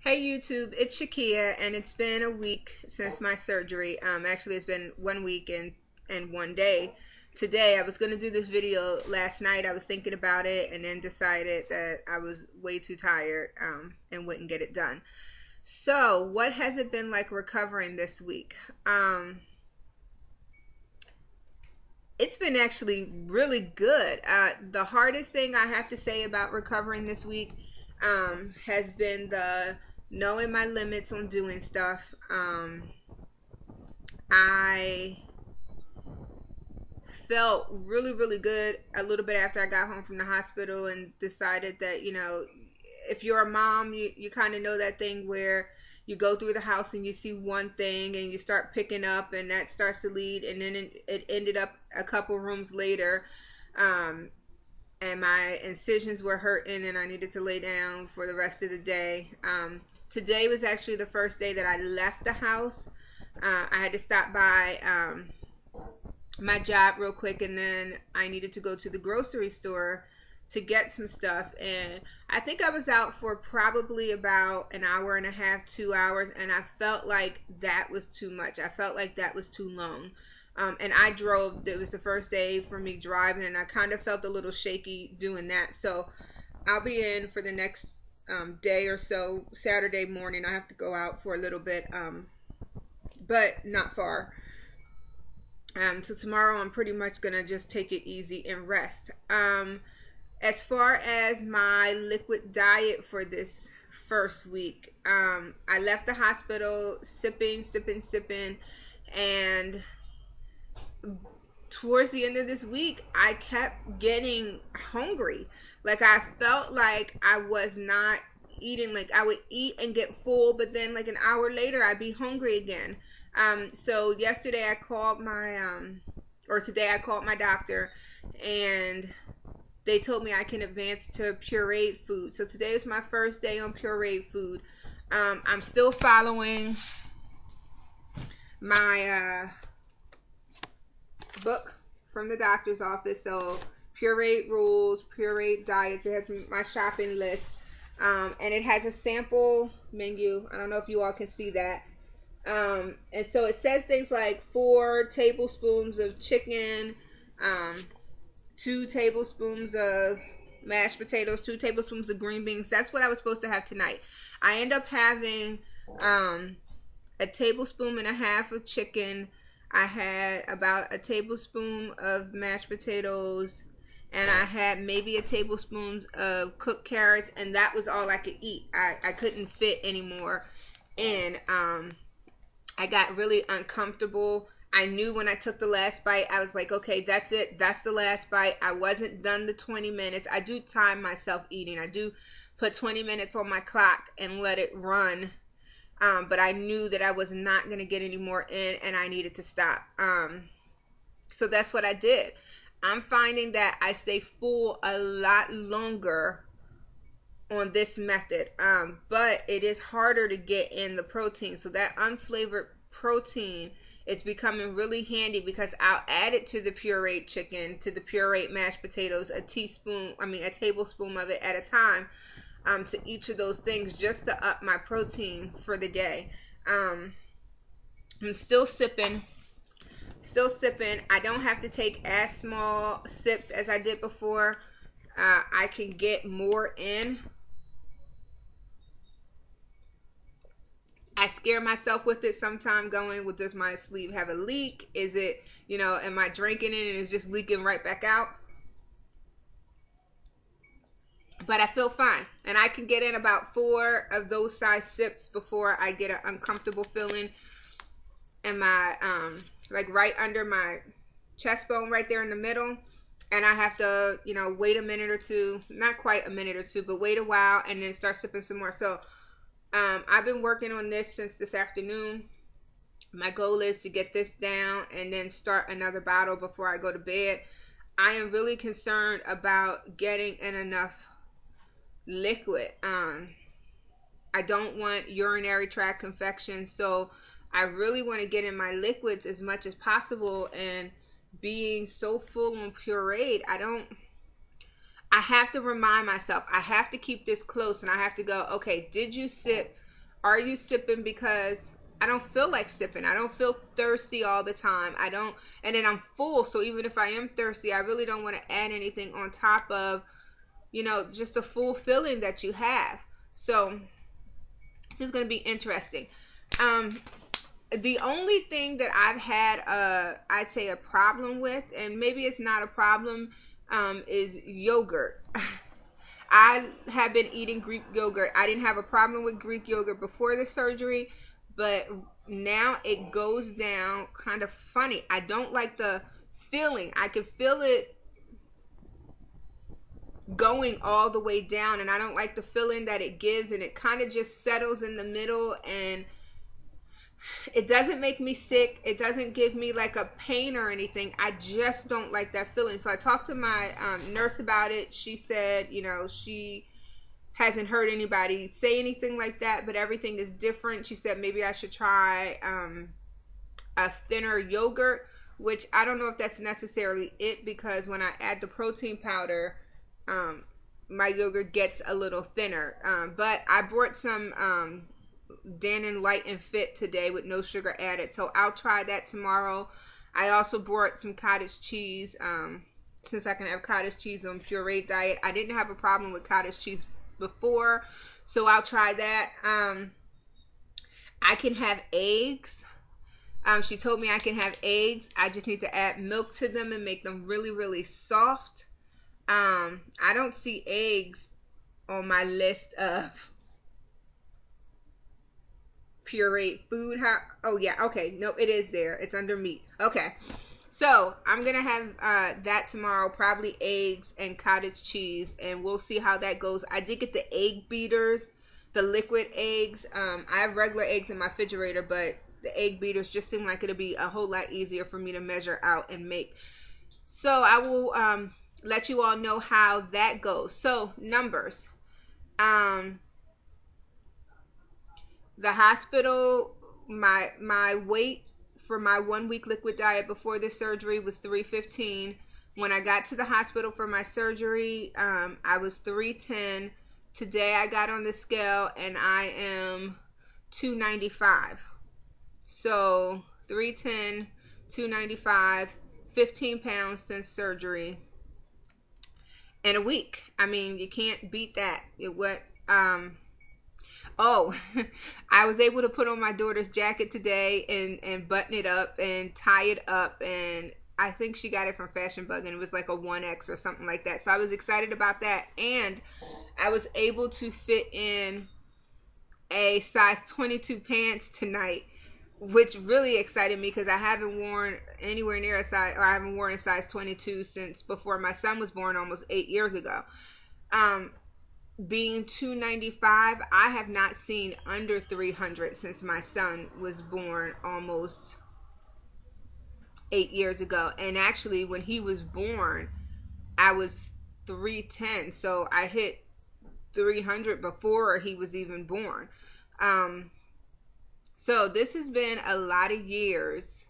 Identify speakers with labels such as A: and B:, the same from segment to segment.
A: Hey YouTube, it's Shakia, and it's been a week since my surgery. Actually, it's been 1 week and 1 day. Today, I was going to do this video last night. I was thinking about it and then decided that I was way too tired and wouldn't get it done. So, what has it been like recovering this week? It's been actually really good. The hardest thing I have to say about recovering this week has been the knowing my limits on doing stuff. I felt really good a little bit after I got home from the hospital and decided that, if you're a mom, you kind of know that thing where you go through the house and you see one thing and you start picking up and that starts to lead, and then it ended up a couple rooms later, and my incisions were hurting and I needed to lay down for the rest of the day. Today was actually the first day that I left the house. I had to stop by my job real quick, and then I needed to go to the grocery store to get some stuff. And I think I was out for probably about an hour and a half, 2 hours, and I felt like that was too much. I felt like that was too long. And I drove. It was the first day for me driving, and I kind of felt a little shaky doing that. So I'll be in for the next day or so. Saturday morning, I have to go out for a little bit, but not far. So tomorrow, I'm pretty much gonna just take it easy and rest. As far as my liquid diet for this first week, I left the hospital sipping, and towards the end of this week, I kept getting hungry. Like, I felt like I was not eating. Like, I would eat and get full, but then like an hour later, I'd be hungry again. So yesterday I called or today I called my doctor, and they told me I can advance to pureed food. So today is my first day on pureed food. I'm still following my book from the doctor's office. So pureed rules, pureed diets. It has my shopping list, and it has a sample menu. I don't know if you all can see that. And so it says things like 4 tablespoons of chicken, 2 tablespoons of mashed potatoes, 2 tablespoons of green beans. That's what I was supposed to have tonight. I end up having a tablespoon and a half of chicken. I had about a tablespoon of mashed potatoes, and I had maybe a tablespoon of cooked carrots, and that was all I could eat. I couldn't fit anymore. And I got really uncomfortable. I knew when I took the last bite, I was like, okay, that's it. That's the last bite. I wasn't done the 20 minutes. I do time myself eating. I do put 20 minutes on my clock and let it run. But I knew that I was not going to get any more in, and I needed to stop. So that's what I did. I'm finding that I stay full a lot longer on this method, but it is harder to get in the protein. So that unflavored protein, it's becoming really handy because I'll add it to the pureed chicken, to the pureed mashed potatoes, a tablespoon of it at a time, to each of those things, just to up my protein for the day. I'm still sipping. I don't have to take as small sips as I did before. I can get more in. I scare myself with it sometimes, going, well, does my sleeve have a leak? Is it, am I drinking it and it's just leaking right back out? But I feel fine. And I can get in about 4 of those size sips before I get an uncomfortable feeling in my, like right under my chest bone right there in the middle. And I have to, wait a minute or two, not quite a minute or two, but wait a while and then start sipping some more. So I've been working on this since this afternoon. My goal is to get this down and then start another bottle before I go to bed. I am really concerned about getting in enough liquid. I don't want urinary tract infections, so I really want to get in my liquids as much as possible. And being so full on pureed, I have to remind myself, I have to keep this close, and I have to go, okay, did you sip Are you sipping because I don't feel like sipping? I don't feel thirsty all the time. I don't, and then I'm full. So even if I am thirsty, I really don't want to add anything on top of, just the full feeling that you have. So this is going to be interesting. The only thing that I've had, I'd say a problem with, and maybe it's not a problem, is yogurt. I have been eating Greek yogurt. I didn't have a problem with Greek yogurt before the surgery, but now it goes down kind of funny. I don't like the feeling. I can feel it going all the way down, and I don't like the feeling that it gives, and it kind of just settles in the middle, and it doesn't make me sick. It doesn't give me like a pain or anything. I just don't like that feeling. So I talked to my nurse about it. She said, she hasn't heard anybody say anything like that, but everything is different. She said maybe I should try a thinner yogurt, which I don't know if that's necessarily it, because when I add the protein powder, my yogurt gets a little thinner. But I brought some Dannon Light and Fit today with no sugar added, so I'll try that tomorrow. I also brought some cottage cheese, since I can have cottage cheese on pureed diet. I didn't have a problem with cottage cheese before, so I'll try that. I can have eggs. She told me I can have eggs. I just need to add milk to them and make them really, really soft. I don't see eggs on my list of pureed food. Oh yeah, okay, nope, it is there. It's under meat. Okay, so I'm gonna have that tomorrow, probably eggs and cottage cheese, and we'll see how that goes. I did get the egg beaters, the liquid eggs. I have regular eggs in my refrigerator, but the egg beaters just seem like it'll be a whole lot easier for me to measure out and make. So I will let you all know how that goes. So numbers. The hospital, my weight for my 1 week liquid diet before the surgery was 315. When I got to the hospital for my surgery, I was 310. Today I got on the scale and I am 295. So 310, 295, 15 pounds since surgery in a week. I mean, you can't beat that. It went, oh, I was able to put on my daughter's jacket today and button it up and tie it up, and I think she got it from Fashion Bug, and it was like a 1X or something like that. So I was excited about that, and I was able to fit in a size 22 pants tonight, which really excited me because I haven't worn anywhere near a size, or I haven't worn a size 22 since before my son was born almost 8 years ago. Being 295, I have not seen under 300 since my son was born almost 8 years ago. And actually, when he was born, I was 310. So I hit 300 before he was even born. So this has been a lot of years.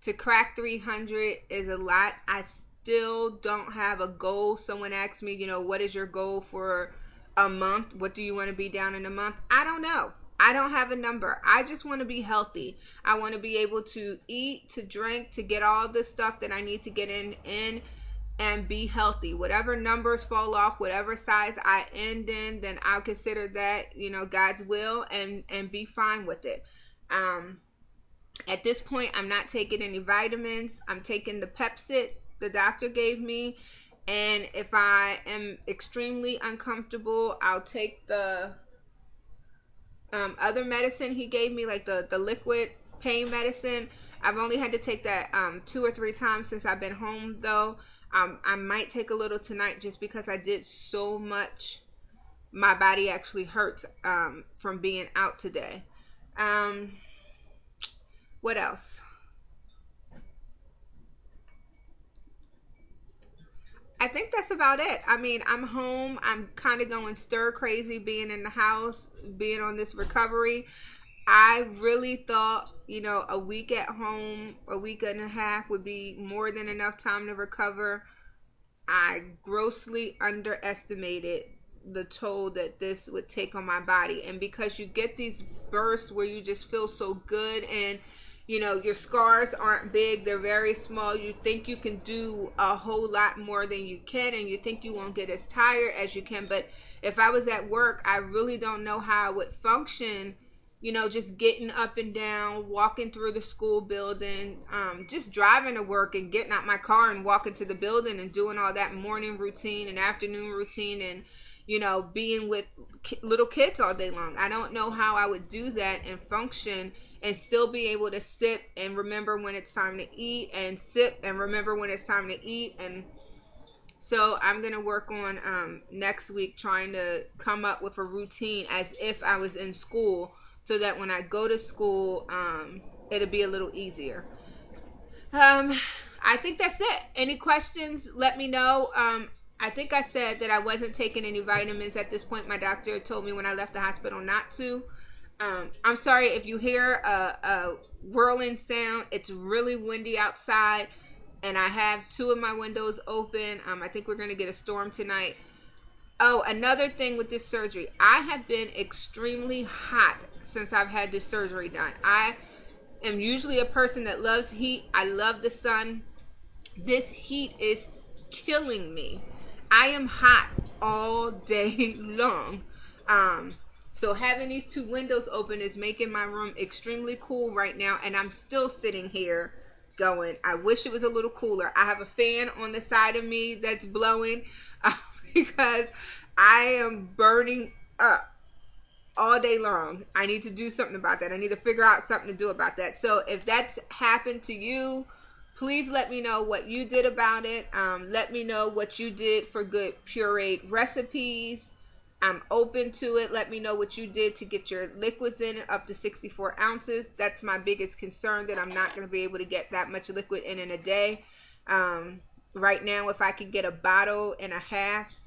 A: To crack 300 is a lot. I still don't have a goal. Someone asked me, what is your goal for a month? What do you want to be down in a month? I don't know. I don't have a number. I just want to be healthy. I want to be able to eat, to drink, to get all the stuff that I need to get in and be healthy. Whatever numbers fall off, whatever size I end in, then I'll consider that, God's will and be fine with it. At this point, I'm not taking any vitamins. I'm taking the Pepcid the doctor gave me. And if I am extremely uncomfortable, I'll take the other medicine he gave me, like the liquid pain medicine. I've only had to take that 2 or 3 times since I've been home, though. I might take a little tonight just because I did so much. My body actually hurts from being out today. What else? I think that's about it. I mean, I'm home. I'm kind of going stir crazy being in the house, being on this recovery. I really thought, a week at home, a week and a half would be more than enough time to recover. I grossly underestimated the toll that this would take on my body. And because you get these bursts where you just feel so good, and you know, your scars aren't big, they're very small. You think you can do a whole lot more than you can, and you think you won't get as tired as you can. But if I was at work, I really don't know how I would function, you know, just getting up and down, walking through the school building, just driving to work and getting out my car and walking to the building and doing all that morning routine and afternoon routine, and, you know, being with little kids all day long. I don't know how I would do that and function and still be able to sip and remember when it's time to eat, and sip and remember when it's time to eat. And so I'm going to work on next week trying to come up with a routine as if I was in school, so that when I go to school, it'll be a little easier. I think that's it. Any questions, let me know. I think I said that I wasn't taking any vitamins at this point. My doctor told me when I left the hospital not to. I'm sorry if you hear a whirling sound. It's really windy outside, and I have 2 of my windows open. I think we're going to get a storm tonight. Oh, another thing with this surgery. I have been extremely hot since I've had this surgery done. I am usually a person that loves heat. I love the sun. This heat is killing me. I am hot all day long. So having these 2 windows open is making my room extremely cool right now, and I'm still sitting here going, I wish it was a little cooler. I have a fan on the side of me that's blowing because I am burning up all day long. I need to do something about that. I need to figure out something to do about that. So if that's happened to you, please let me know what you did about it. Let me know what you did for good pureed recipes. I'm open to it. Let me know what you did to get your liquids in up to 64 ounces. That's my biggest concern, that I'm not going to be able to get that much liquid in a day. Right now, if I could get a bottle and a half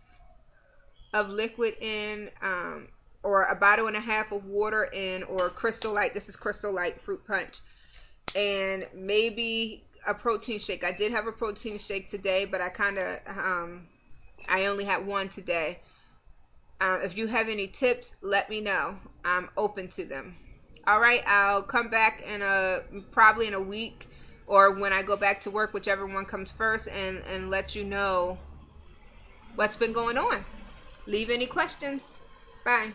A: of liquid in, or a bottle and a half of water in, or Crystal Light, this is Crystal Light fruit punch, and maybe a protein shake. I did have a protein shake today, but I only had one today. If you have any tips, let me know. I'm open to them. All right, I'll come back probably in a week, or when I go back to work, whichever one comes first, and let you know what's been going on. Leave any questions. Bye.